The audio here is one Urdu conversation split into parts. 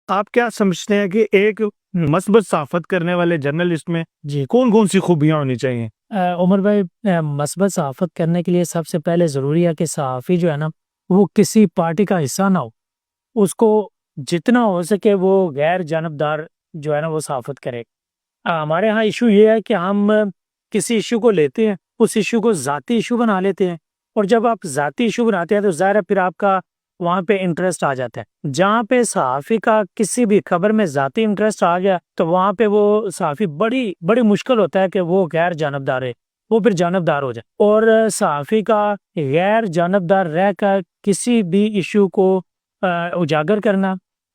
آپ کیا سمجھتے ہیں کہ ایک مثبت صحافت کرنے والے جرنلسٹ میں جی کون کون سی خوبیاں ہونی چاہیے؟ عمر بھائی، مثبت صحافت کرنے کے لیے سب سے پہلے ضروری ہے کہ صحافی جو ہے نا وہ کسی پارٹی کا حصہ نہ ہو، اس کو جتنا ہو سکے وہ غیر جانبدار جو ہے نا وہ صحافت کرے۔ ہمارے ہاں ایشو یہ ہے کہ ہم کسی ایشو کو لیتے ہیں، اس ایشو کو ذاتی ایشو بنا لیتے ہیں، اور جب آپ ذاتی ایشو بناتے ہیں تو ظاہر ہے پھر آپ کا وہاں پہ انٹرسٹ آ جاتا ہے۔ جہاں پہ صحافی کا کسی بھی خبر میں ذاتی انٹرسٹ آ گیا تو وہاں پہ وہ صحافی بڑی مشکل ہوتا ہے کہ وہ غیر جانبدار ہے، وہ پھر جانبدار ہو جائے۔ اور صحافی کا غیر جانبدار رہ کر کسی بھی ایشو کو اجاگر کرنا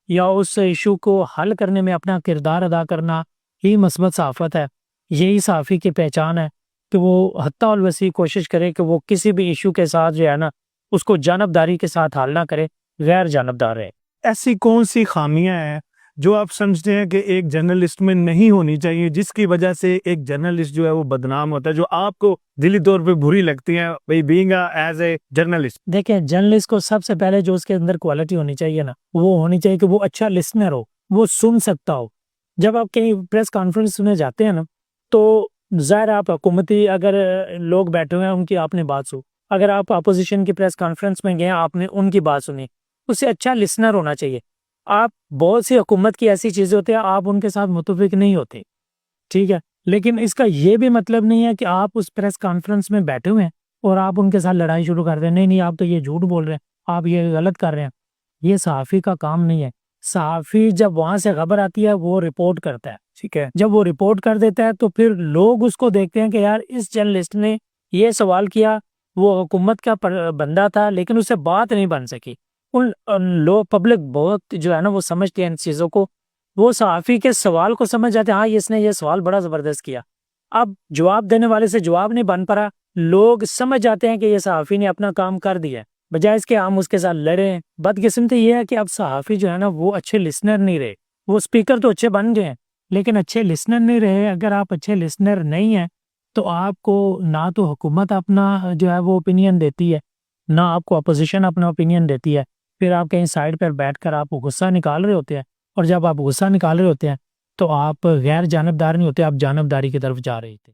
یا اس ایشو کو حل کرنے میں اپنا کردار ادا کرنا ہی مثبت صحافت ہے۔ یہی صحافی کی پہچان ہے کہ وہ حتی الوسیع کوشش کرے کہ وہ کسی بھی ایشو کے ساتھ جو ہے نا اس کو جانبداری کے ساتھ حل نہ کرے، غیر جانبدار رہے۔ ایسی کون سی خامیاں ہیں جو آپ سمجھتے ہیں کہ ایک جرنلسٹ میں نہیں ہونی چاہیے، جس کی وجہ سے ایک جرنلسٹ جو ہے وہ بدنام ہوتا ہے، جو آپ کو دلی طور پہ بری لگتی ہیں بینگ ایز اے جرنلسٹ؟ دیکھیں، جرنلسٹ کو سب سے پہلے جو اس کے اندر کوالٹی ہونی چاہیے نا وہ ہونی چاہیے کہ وہ اچھا لسنر ہو، وہ سن سکتا ہو۔ جب آپ کہیں پریس کانفرنس میں جاتے ہیں نا تو ظاہر آپ حکومتی اگر لوگ بیٹھے ہوئے ہیں ان کی آپ نے بات سو، اگر آپ اپوزیشن کی پریس کانفرنس میں گئے آپ نے ان کی بات سنی، اسے اچھا لسنر ہونا چاہیے۔ آپ بہت سی حکومت کی ایسی چیزیں ہوتی ہیں آپ ان کے ساتھ متفق نہیں ہوتے، ٹھیک ہے، لیکن اس کا یہ بھی مطلب نہیں ہے کہ آپ اس پریس کانفرنس میں بیٹھے ہوئے ہیں اور آپ ان کے ساتھ لڑائی شروع کر دیں، نہیں آپ تو یہ جھوٹ بول رہے ہیں، آپ یہ غلط کر رہے ہیں۔ یہ صحافی کا کام نہیں ہے۔ صحافی جب وہاں سے خبر آتی ہے وہ رپورٹ کرتا ہے، ٹھیک ہے، جب وہ رپورٹ کر دیتا ہے تو پھر لوگ اس کو دیکھتے ہیں کہ یار اس جرنلسٹ نے یہ سوال کیا، وہ حکومت کا بندہ تھا لیکن اس سے بات نہیں بن سکی۔ لوگ پبلک بہت جو ہے نا وہ سمجھتے ہیں ان چیزوں کو، وہ صحافی کے سوال کو سمجھ جاتے ہیں، ہاں اس نے یہ سوال بڑا زبردست کیا۔ اب جواب دینے والے سے جواب نہیں بن پا، لوگ سمجھ جاتے ہیں کہ یہ صحافی نے اپنا کام کر دیا، بجائے اس کے ہم اس کے ساتھ لڑیں۔ بدقسمتی یہ ہے کہ اب صحافی جو ہے نا وہ اچھے لسنر نہیں رہے، وہ سپیکر تو اچھے بن گئے ہیں لیکن اچھے لسنر نہیں رہے۔ اگر آپ اچھے لسنر نہیں ہیں تو آپ کو نہ تو حکومت اپنا جو ہے وہ اوپینین دیتی ہے، نہ آپ کو اپوزیشن اپنا اوپینین دیتی ہے، پھر آپ کہیں سائڈ پر بیٹھ کر آپ غصہ نکال رہے ہوتے ہیں، اور جب آپ غصہ نکال رہے ہوتے ہیں تو آپ غیر جانبدار نہیں ہوتے، آپ جانبداری کی طرف جا رہے تھے۔